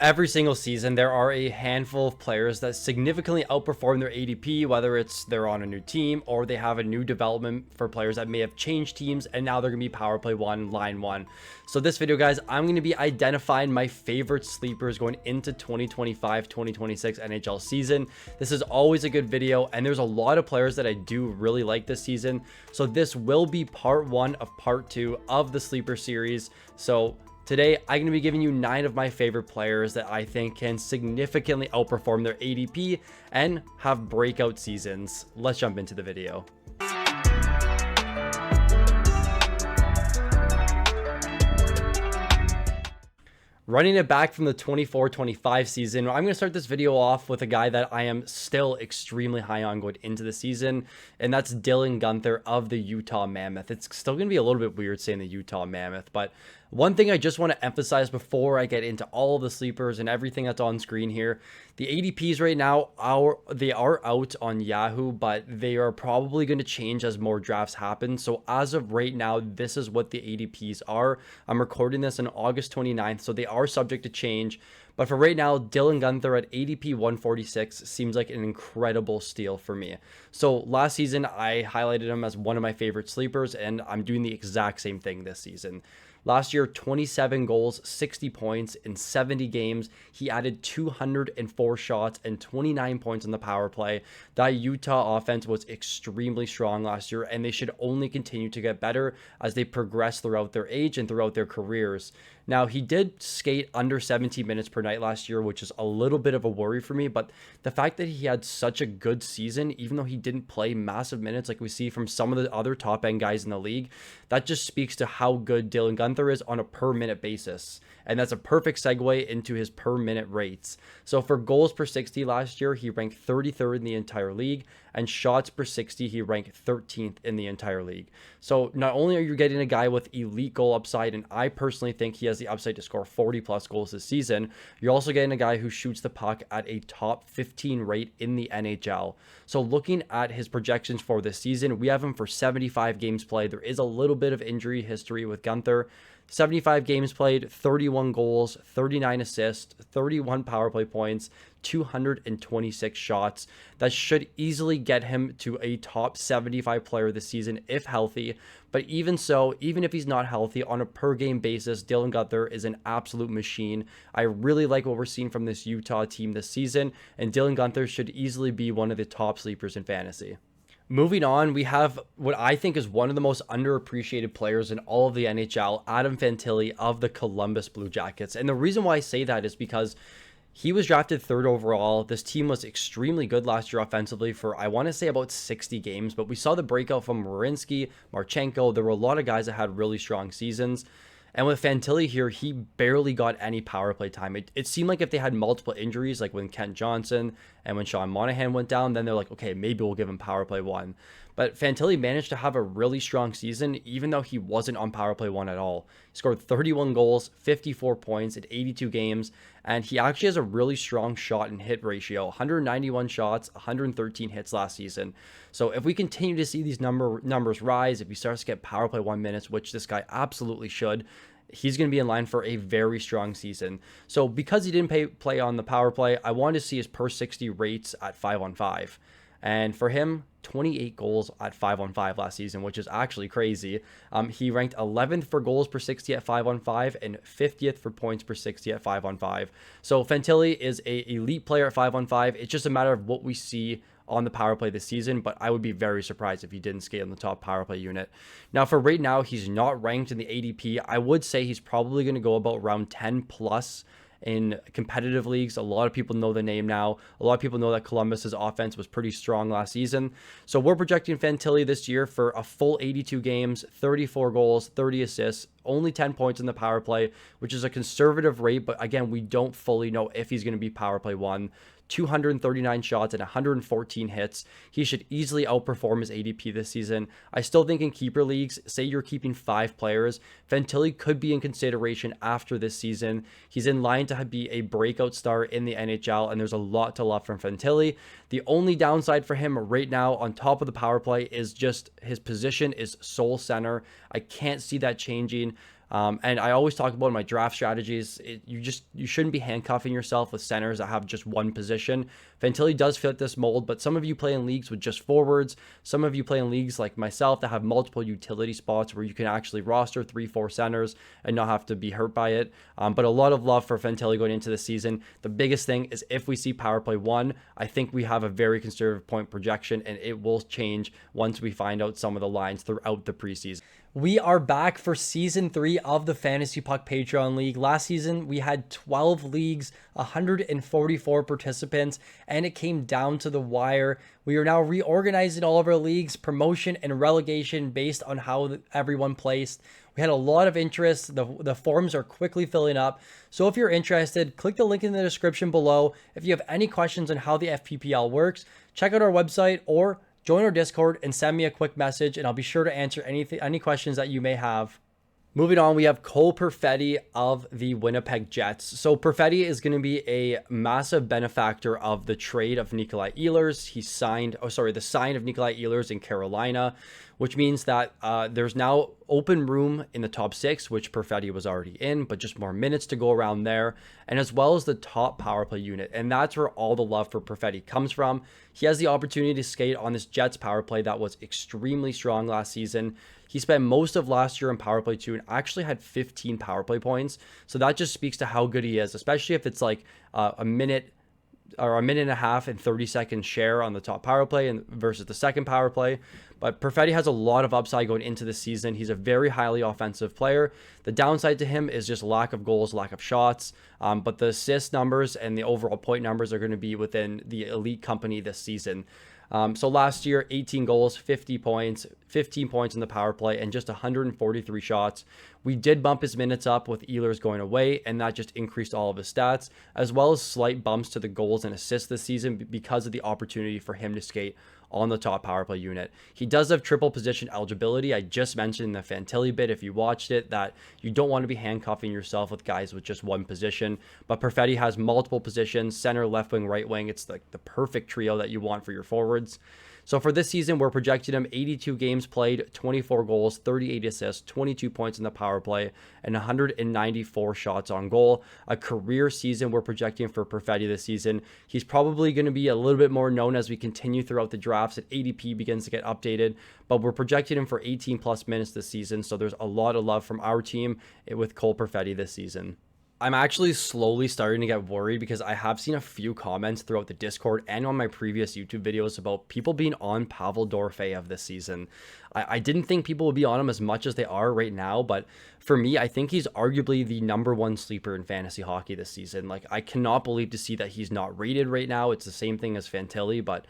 Every single season, there are a handful of players that significantly outperform their ADP, whether it's they're on a new team or they have a new development for players that may have changed teams and now they're going to be power play one, line one. So this video, guys, I'm going to be identifying my favorite sleepers going into 2025-2026 NHL season. This is always a good video, and there's a lot of players that I do really like this season. So this will be part one of part two of the sleeper series. So today, I'm going to be giving you 9 of my favorite players that I think can significantly outperform their ADP and have breakout seasons. Let's jump into the video. Running it back from the 24-25 season, I'm going to start this video off with a guy that I am still extremely high on going into the season, and that's Gunther of the Utah Mammoth. It's still going to be a little bit weird saying the Utah Mammoth, but one thing I just want to emphasize before I get into all of the sleepers and everything that's on screen here, the ADPs right now are out on Yahoo, but they are probably going to change as more drafts happen. So as of right now, this is what the ADPs are. I'm recording this on August 29th, so they are subject to change. But for right now, Gunther at ADP 146 seems like an incredible steal for me. So last season, I highlighted him as one of my favorite sleepers, and I'm doing the exact same thing this season. Last year, 27 goals, 60 points in 70 games. He added 204 shots and 29 points on the power play. That Utah offense was extremely strong last year, and they should only continue to get better as they progress throughout their age and throughout their careers. Now, he did skate under 17 minutes per night last year, which is a little bit of a worry for me, but the fact that he had such a good season, even though he didn't play massive minutes like we see from some of the other top end guys in the league, that just speaks to how good Gunther is on a per minute basis. And that's a perfect segue into his per minute rates. So for goals per 60 last year, he ranked 33rd in the entire league, and shots per 60, he ranked 13th in the entire league. So not only are you getting a guy with elite goal upside, and I personally think he has the upside to score 40 plus goals this season, you're also getting a guy who shoots the puck at a top 15 rate in the NHL. So looking at his projections for this season, we have him for 75 games played. There is a little bit of injury history with Gunther. 75 games played, 31 goals, 39 assists, 31 power play points, 226 shots. That should easily get him to a top 75 player this season if healthy. But even so, even if he's not healthy, on a per game basis, Gunther is an absolute machine. I really like what we're seeing from this Utah team this season, and Gunther should easily be one of the top sleepers in fantasy. Moving on, we have what I think is one of the most underappreciated players in all of the NHL, Adam Fantilli of the Columbus Blue Jackets. And the reason why I say that is because he was drafted 3rd overall. This team was extremely good last year offensively for, I want to say, about 60 games. But we saw the breakout from Marinsky, Marchenko. There were a lot of guys that had really strong seasons. And with Fantilli here, he barely got any power play time. It seemed like if they had multiple injuries, like when Kent Johnson and when Sean Monahan went down, then they're like, okay, maybe we'll give him power play one. But Fantilli managed to have a really strong season, even though he wasn't on power play one at all. He scored 31 goals, 54 points in 82 games, and he actually has a really strong shot and hit ratio, 191 shots, 113 hits last season. So if we continue to see these numbers rise, if he starts to get power play 1 minutes, which this guy absolutely should, he's going to be in line for a very strong season. So because he didn't play on the power play, I wanted to see his per 60 rates at 5-on-5. And for him, 28 goals at 5-on-5 last season, which is actually crazy. He ranked 11th for goals per 60 at 5-on-5 and 50th for points per 60 at 5-on-5. So Fantilli is an elite player at 5-on-5. It's just a matter of what we see on the power play this season, but I would be very surprised if he didn't skate on the top power play unit. Now, for right now, he's not ranked in the ADP. I would say he's probably going to go about around 10 plus in competitive leagues. A lot of people know the name now. A lot of people know that Columbus's offense was pretty strong last season. So we're projecting Fantilli this year for a full 82 games, 34 goals, 30 assists, only 10 points in the power play, which is a conservative rate. But again, we don't fully know if he's going to be power play one. 239 shots and 114 hits. He should easily outperform his ADP this season. I still think in keeper leagues, say you're keeping 5 players, Fantilli could be in consideration after this season. He's in line to be a breakout star in the NHL, and there's a lot to love from Fantilli. The only downside for him right now on top of the power play is just his position is sole center. I can't see that changing. And I always talk about in my draft strategies, you shouldn't be handcuffing yourself with centers that have just one position. Fantilli does fit this mold, but some of you play in leagues with just forwards. Some of you play in leagues like myself that have multiple utility spots where you can actually roster 3-4 centers and not have to be hurt by it. But a lot of love for Fantilli going into the season. The biggest thing is if we see power play 1, I think we have a very conservative point projection, and it will change once we find out some of the lines throughout the preseason. We are back for season 3 of the Fantasy Puck Patreon League. Last season, we had 12 leagues, 144 participants, and it came down to the wire. We are now reorganizing all of our leagues, promotion and relegation based on how everyone placed. We had a lot of interest. The forums are quickly filling up. So if you're interested, click the link in the description below. If you have any questions on how the FPPL works, check out our website or join our Discord and send me a quick message, and I'll be sure to answer any questions that you may have. Moving on, we have Cole Perfetti of the Winnipeg Jets. So Perfetti is going to be a massive benefactor of the trade of Nikolai Ehlers. The sign of Nikolai Ehlers in Carolina, which means that there's now open room in the top 6, which Perfetti was already in, but just more minutes to go around there, and as well as the top power play unit. And that's where all the love for Perfetti comes from. He has the opportunity to skate on this Jets power play that was extremely strong last season. He spent most of last year in power play 2 and actually had 15 power play points. So that just speaks to how good he is, especially if it's like a minute or a minute and a half and 30-second share on the top power play and versus the second power play. But Perfetti has a lot of upside going into the season. He's a very highly offensive player. The downside to him is just lack of goals, lack of shots. But the assist numbers and the overall point numbers are going to be within the elite company this season. So last year, 18 goals, 50 points, 15 points in the power play, and just 143 shots. We did bump his minutes up with Ehlers going away, and that just increased all of his stats, as well as slight bumps to the goals and assists this season because of the opportunity for him to skate on the top power play unit. He does have triple position eligibility. I just mentioned in the Fantilli bit, if you watched it, that you don't want to be handcuffing yourself with guys with just one position. But Perfetti has multiple positions, center, left wing, right wing. It's like the perfect trio that you want for your forwards. So for this season, we're projecting him 82 games played, 24 goals, 38 assists, 22 points in the power play, and 194 shots on goal. A career season we're projecting for Perfetti this season. He's probably going to be a little bit more known as we continue throughout the drafts and ADP begins to get updated, but we're projecting him for 18 plus minutes this season. So there's a lot of love from our team with Cole Perfetti this season. I'm actually slowly starting to get worried because I have seen a few comments throughout the Discord and on my previous YouTube videos about people being on Pavel Dorofeyev this season. I didn't think people would be on him as much as they are right now, but for me, I think he's arguably the #1 sleeper in fantasy hockey this season. Like, I cannot believe to see that he's not rated right now. It's the same thing as Fantilli, but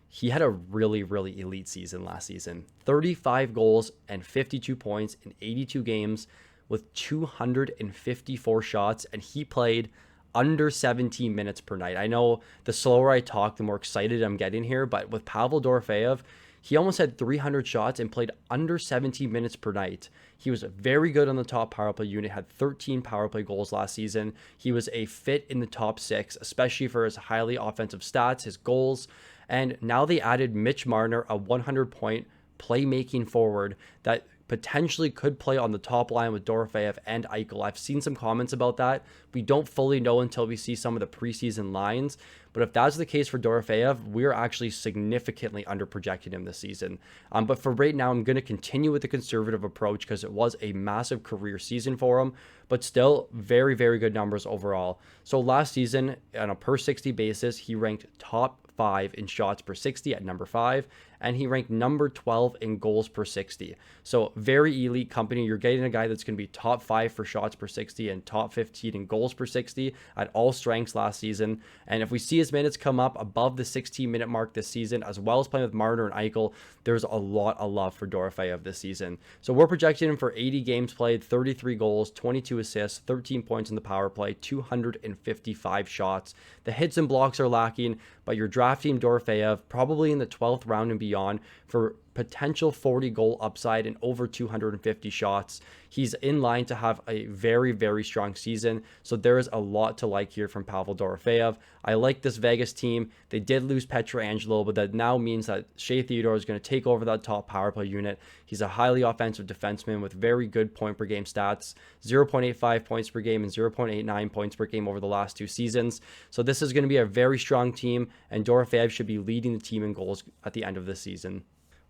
he had a really, really elite season last season. 35 goals and 52 points in 82 games. With 254 shots, and he played under 17 minutes per night. I know the slower I talk, the more excited I'm getting here, but with Pavel Dorofeyev, he almost had 300 shots and played under 17 minutes per night. He was very good on the top power play unit, had 13 power play goals last season. He was a fit in the top 6, especially for his highly offensive stats, his goals, and now they added Mitch Marner, a 100-point playmaking forward that potentially could play on the top line with Dorofeyev and Eichel. I've seen some comments about that. We don't fully know until we see some of the preseason lines, but if that's the case for Dorofeyev, we're actually significantly under-projecting him this season. But for right now, I'm going to continue with the conservative approach because it was a massive career season for him, but still very, very good numbers overall. So last season, on a per 60 basis, he ranked top 5 in shots per 60 at number 5, and he ranked number 12 in goals per 60. So very elite company. You're getting a guy that's going to be top 5 for shots per 60 and top 15 in goals per 60 at all strengths last season. And if we see his minutes come up above the 16-minute mark this season, as well as playing with Marner and Eichel, there's a lot of love for Dorofeyev this season. So we're projecting him for 80 games played, 33 goals, 22 assists, 13 points in the power play, 255 shots. The hits and blocks are lacking, but you're drafting Dorofeyev probably in the 12th round and beyond for potential 40 goal upside and over 250 shots. He's in line to have a very, very strong season. So there is a lot to like here from Pavel Dorofeyev. I like this Vegas team. They did lose Pietrangelo, but that now means that Shea Theodore is going to take over that top power play unit. He's a highly offensive defenseman with very good point per game stats, 0.85 points per game and 0.89 points per game over the last 2 seasons. So this is going to be a very strong team, and Dorofeyev should be leading the team in goals at the end of this season.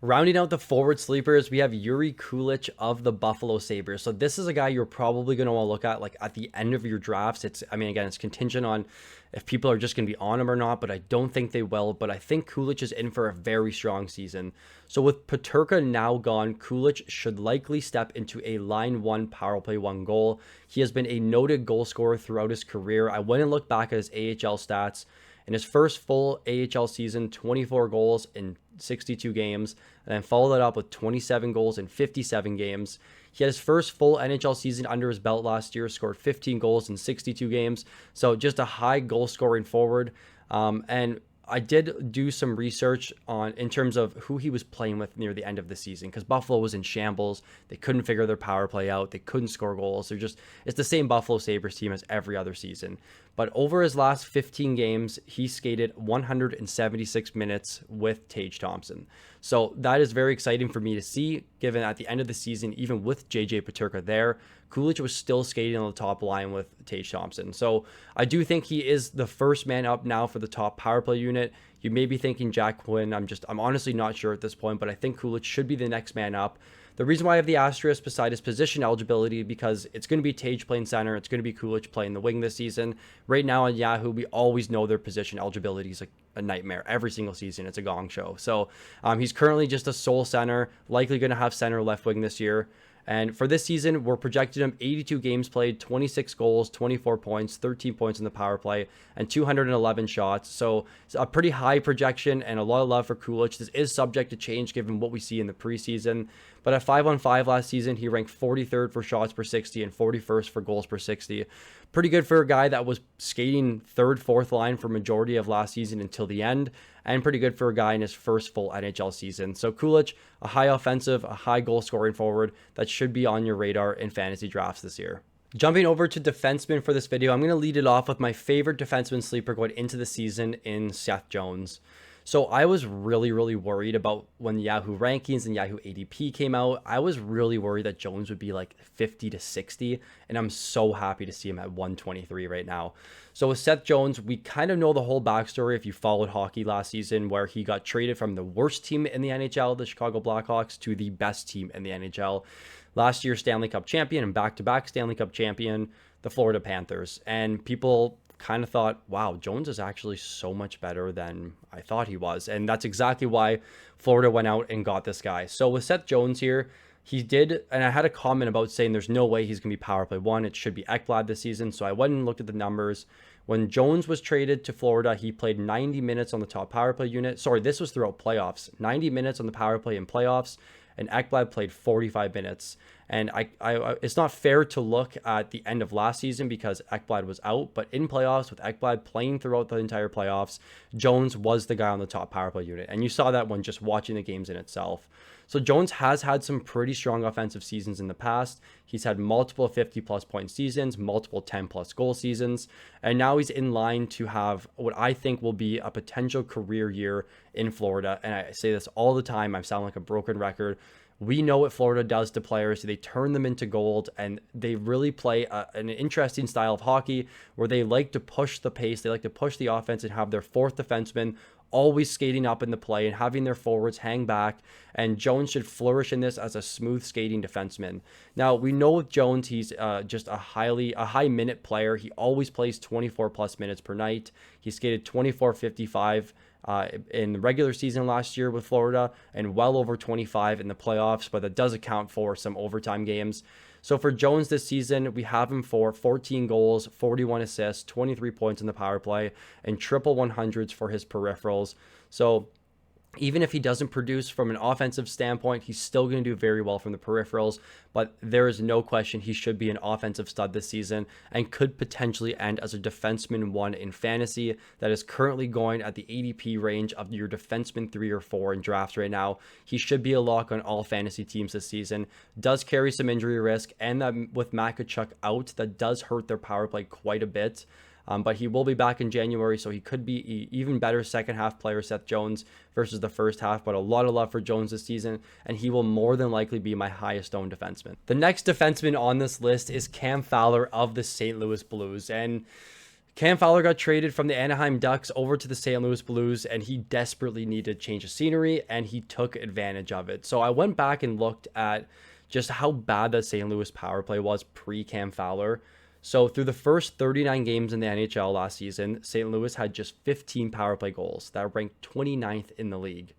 Rounding out the forward sleepers, we have Jiri Kulich of the Buffalo Sabres. So this is a guy you're probably going to want to look at like at the end of your drafts. Again, it's contingent on if people are just going to be on him or not, but I don't think they will. But I think Kulich is in for a very strong season. So with Peterka now gone, Kulich should likely step into a line 1 power play 1 goal. He has been a noted goal scorer throughout his career. I went and looked back at his AHL stats. In his first full AHL season, 24 goals in 62 games, and then followed that up with 27 goals in 57 games. He had his first full NHL season under his belt last year, scored 15 goals in 62 games. So just a high goal scoring forward. And I did do some research in terms of who he was playing with near the end of the season, because Buffalo was in shambles. They couldn't figure their power play out. They couldn't score goals. It's the same Buffalo Sabres team as every other season. But over his last 15 games, he skated 176 minutes with Tage Thompson. So that is very exciting for me to see, given at the end of the season, even with JJ Peterka there, Kulich was still skating on the top line with Tage Thompson. So I do think he is the first man up now for the top power play unit. You may be thinking Jack Quinn. I'm honestly not sure at this point, but I think Kulich should be the next man up. The reason why I have the asterisk beside his position eligibility, because it's going to be Tage playing center. It's going to be Kulich playing the wing this season. Right now on Yahoo, we always know their position eligibility is like a nightmare. Every single season, it's a gong show. So he's currently just a sole center, likely going to have center left wing this year. And for this season, we're projecting him 82 games played, 26 goals, 24 points, 13 points in the power play, and 211 shots. So it's a pretty high projection and a lot of love for Kulich. This is subject to change given what we see in the preseason. But at 5-on-5 last season, he ranked 43rd for shots per 60 and 41st for goals per 60. Pretty good for a guy that was skating 3rd, 4th line for majority of last season until the end, and pretty good for a guy in his first full NHL season. So Kulich, a high offensive, a high goal scoring forward that should be on your radar in fantasy drafts this year. Jumping over to defensemen for this video, I'm going to lead it off with my favorite defenseman sleeper going into the season in Seth Jones. So I was really, really worried about when Yahoo rankings and Yahoo ADP came out. I was really worried that Jones would be like 50 to 60, and I'm so happy to see him at 123 right now. So with Seth Jones, we kind of know the whole backstory if you followed hockey last season, where he got traded from the worst team in the NHL, the Chicago Blackhawks, to the best team in the NHL. Last year, Stanley Cup champion and back-to-back Stanley Cup champion, the Florida Panthers. And people kind of thought, wow, Jones is actually so much better than I thought he was. And that's exactly why Florida went out and got this guy. So with Seth Jones here, he did, and I had a comment about saying there's no way he's going to be power play 1. It should be Ekblad this season. So I went and looked at the numbers. When Jones was traded to Florida, he played 90 minutes on the top power play unit. Sorry, this was throughout playoffs. 90 minutes on the power play in playoffs, and Ekblad played 45 minutes. And it's not fair to look at the end of last season because Ekblad was out, but in playoffs with Ekblad playing throughout the entire playoffs, Jones was the guy on the top power play unit. And you saw that when just watching the games in itself. So Jones has had some pretty strong offensive seasons in the past. He's had multiple 50-plus point seasons, multiple 10-plus goal seasons, and now he's in line to have what I think will be a potential career year in Florida. And I say this all the time. I sound like a broken record. We know what Florida does to players. They turn them into gold, and they really play an interesting style of hockey where they like to push the pace. They like to push the offense and have their 4th defenseman always skating up in the play and having their forwards hang back. And Jones should flourish in this as a smooth skating defenseman. Now, we know with Jones, he's just a high minute player. He always plays 24 plus minutes per night. He skated 24.55 in the regular season last year with Florida and well over 25 in the playoffs, but that does account for some overtime games. So for Jones this season, we have him for 14 goals, 41 assists, 23 points in the power play, and triple 100s for his peripherals. So Even if he doesn't produce from an offensive standpoint, he's still going to do very well from the peripherals. But there is no question he should be an offensive stud this season and could potentially end as a defenseman 1 in fantasy that is currently going at the ADP range of your defenseman 3 or 4 in drafts right now. He should be a lock on all fantasy teams this season. Does carry some injury risk, and that with Matt Tkachuk out, that does hurt their power play quite a bit. But he will be back in January, so he could be an even better second half player, Seth Jones, versus the first half. But a lot of love for Jones this season, and he will more than likely be my highest owned defenseman. The next defenseman on this list is Cam Fowler of the St. Louis Blues. And Cam Fowler got traded from the Anaheim Ducks over to the St. Louis Blues, and he desperately needed change of scenery, and he took advantage of it. So I went back and looked at just how bad that St. Louis power play was pre-Cam Fowler. So through the first 39 games in the NHL last season, St. Louis had just 15 power play goals. That ranked 29th in the league.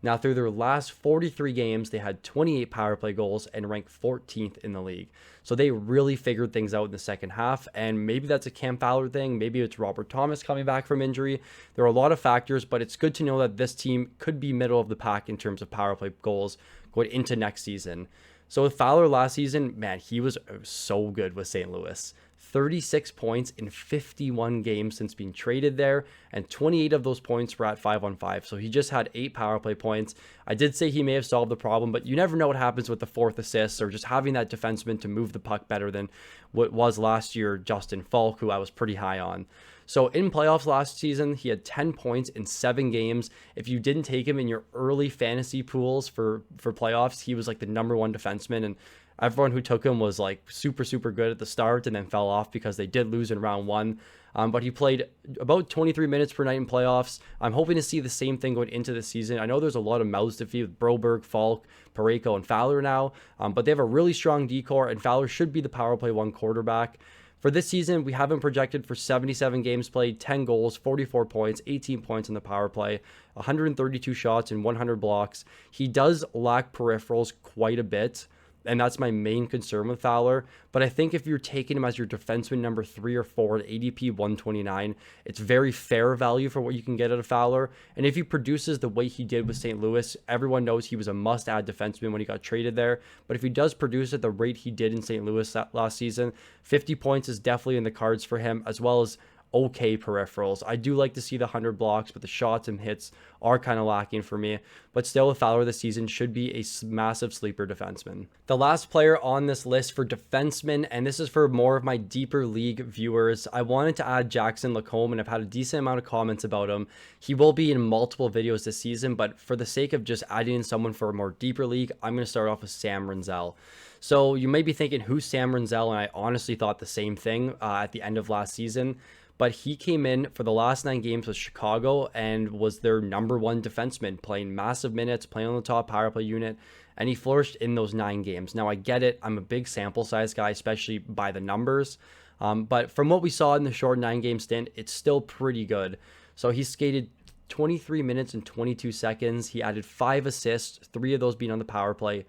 Now through their last 43 games, they had 28 power play goals and ranked 14th in the league. So they really figured things out in the second half, and maybe that's a Cam Fowler thing. Maybe it's Robert Thomas coming back from injury. There are a lot of factors, but it's good to know that this team could be middle of the pack in terms of power play goals going into next season. So with Fowler last season, man, he was so good with St. Louis. 36 points in 51 games since being traded there, and 28 of those points were at 5-on-5. So he just had 8 power play points. I did say he may have solved the problem, but you never know what happens with the 4th assist or just having that defenseman to move the puck better than what was last year, Justin Falk, who I was pretty high on. So in playoffs last season, he had 10 points in 7 games. If you didn't take him in your early fantasy pools for playoffs, he was like the number 1 defenseman, and everyone who took him was like super good at the start and then fell off because they did lose in round 1. But he played about 23 minutes per night in playoffs. I'm hoping to see the same thing going into the season. I know there's a lot of mouths to feed with Broberg, Falk, Parayko, and Fowler now, but they have a really strong D-core, and Fowler should be the power play 1 quarterback. For this season, we have him projected for 77 games played, 10 goals, 44 points, 18 points in the power play, 132 shots, and 100 blocks. He does lack peripherals quite a bit, and that's my main concern with Fowler. But I think if you're taking him as your defenseman number 3 or 4 at ADP 129, it's very fair value for what you can get out of Fowler. And if he produces the way he did with St. Louis, everyone knows he was a must-add defenseman when he got traded there. But if he does produce at the rate he did in St. Louis last season, 50 points is definitely in the cards for him, as well as okay peripherals. I do like to see the 100 blocks, but the shots and hits are kind of lacking for me. But still, with Fowler this season, should be a massive sleeper defenseman. The last player on this list for defensemen, and this is for more of my deeper league viewers, I wanted to add Jackson Lacombe, and I've had a decent amount of comments about him. He will be in multiple videos this season, but for the sake of just adding in someone for a more deeper league, I'm going to start off with Sam Rinzel. So you may be thinking, who's Sam Rinzel? And I honestly thought the same thing at the end of last season. But he came in for the last 9 games with Chicago and was their number 1 defenseman, playing massive minutes, playing on the top power play unit, and he flourished in those 9 games. Now, I get it. I'm a big sample size guy, especially by the numbers. But from what we saw in the short 9-game stint, it's still pretty good. So he skated 23 minutes and 22 seconds. He added 5 assists, 3 of those being on the power play.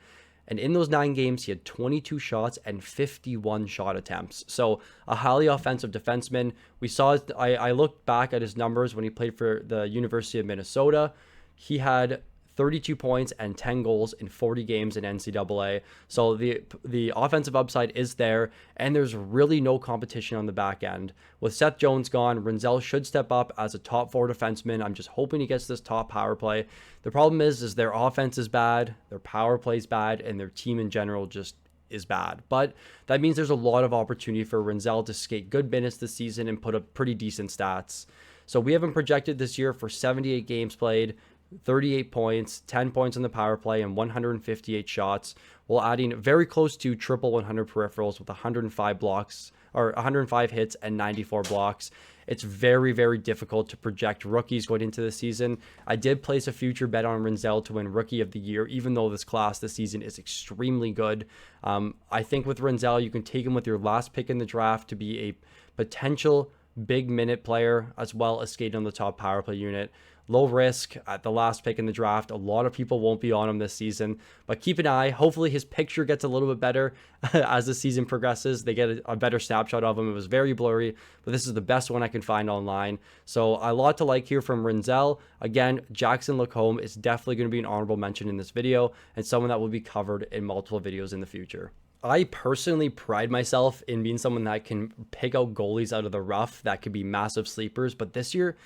And in those 9 games, he had 22 shots and 51 shot attempts. So a highly offensive defenseman. We saw, I looked back at his numbers when he played for the University of Minnesota. He had 32 points and 10 goals in 40 games in NCAA. So the offensive upside is there, and there's really no competition on the back end. With Seth Jones gone, Rinzel should step up as a top 4 defenseman. I'm just hoping he gets this top power play. The problem is their offense is bad, their power play is bad, and their team in general just is bad. But that means there's a lot of opportunity for Rinzel to skate good minutes this season and put up pretty decent stats. So we have him projected this year for 78 games played, 38 points, 10 points on the power play, and 158 shots, while adding very close to triple 100 peripherals with 105 blocks, or 105 hits and 94 blocks. It's very difficult to project rookies going into the season. I did place a future bet on Rinzel to win Rookie of the Year, even though this class this season is extremely good. I think with Rinzel, you can take him with your last pick in the draft to be a potential big minute player, as well as skating on the top power play unit. Low risk at the last pick in the draft. A lot of people won't be on him this season, but keep an eye. Hopefully his picture gets a little bit better as the season progresses. They get a better snapshot of him. It was very blurry, but this is the best one I can find online. So a lot to like here from Rinzel. Again, Jackson Lacombe is definitely going to be an honorable mention in this video and someone that will be covered in multiple videos in the future. I personally pride myself in being someone that can pick out goalies out of the rough that could be massive sleepers, but this year,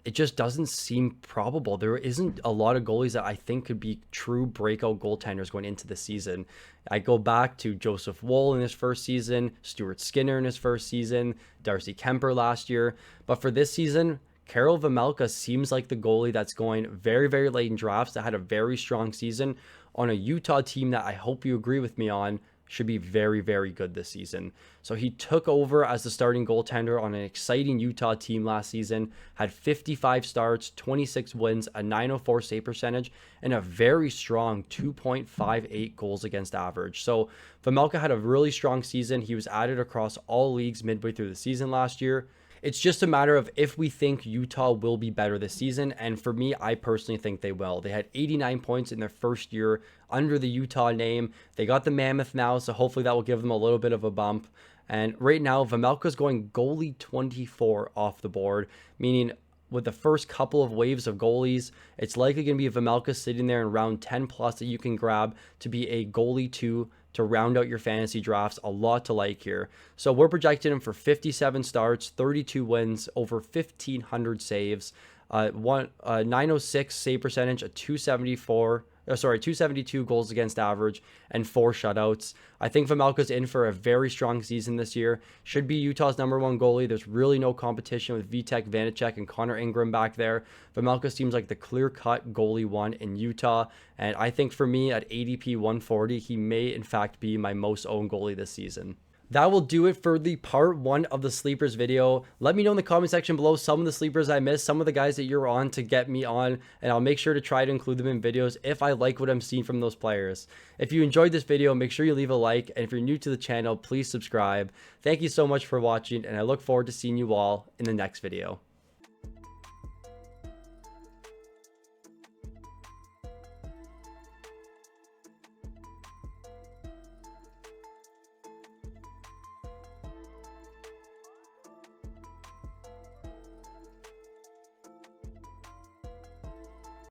it just doesn't seem probable. There isn't a lot of goalies that I think could be true breakout goaltenders going into the season. I go back to Joseph Woll in his first season, Stuart Skinner in his first season, Darcy Kemper last year. But for this season, Karel Vejmelka seems like the goalie that's going very, very late in drafts that had a very strong season on a Utah team that I hope you agree with me on should be very, very good this season. So he took over as the starting goaltender on an exciting Utah team last season, had 55 starts, 26 wins, a .904 save percentage, and a very strong 2.58 goals against average. So Vejmelka had a really strong season. He was added across all leagues midway through the season last year. It's just a matter of if we think Utah will be better this season. And for me, I personally think they will. They had 89 points in their first year under the Utah name. They got the Mammoth now, so hopefully that will give them a little bit of a bump. And right now, Vejmelka's going goalie 24 off the board, meaning with the first couple of waves of goalies, it's likely going to be Vejmelka sitting there in round 10 plus that you can grab to be a goalie 2 to round out your fantasy drafts. A lot to like here. So we're projecting him for 57 starts, 32 wins, over 1,500 saves, 906 save percentage, a 272 goals against average, and 4 shutouts. I think Vejmelka's in for a very strong season this year. Should be Utah's #1 goalie. There's really no competition with Vitek Vanacek and Connor Ingram back there. Vejmelka seems like the clear-cut goalie 1 in Utah, and I think for me at ADP 140, he may in fact be my most owned goalie this season. That will do it for the part 1 of the sleepers video. Let me know in the comment section below some of the sleepers I missed, some of the guys that you're on to get me on, and I'll make sure to try to include them in videos if I like what I'm seeing from those players. If you enjoyed this video, make sure you leave a like, and if you're new to the channel, please subscribe. Thank you so much for watching, and I look forward to seeing you all in the next video.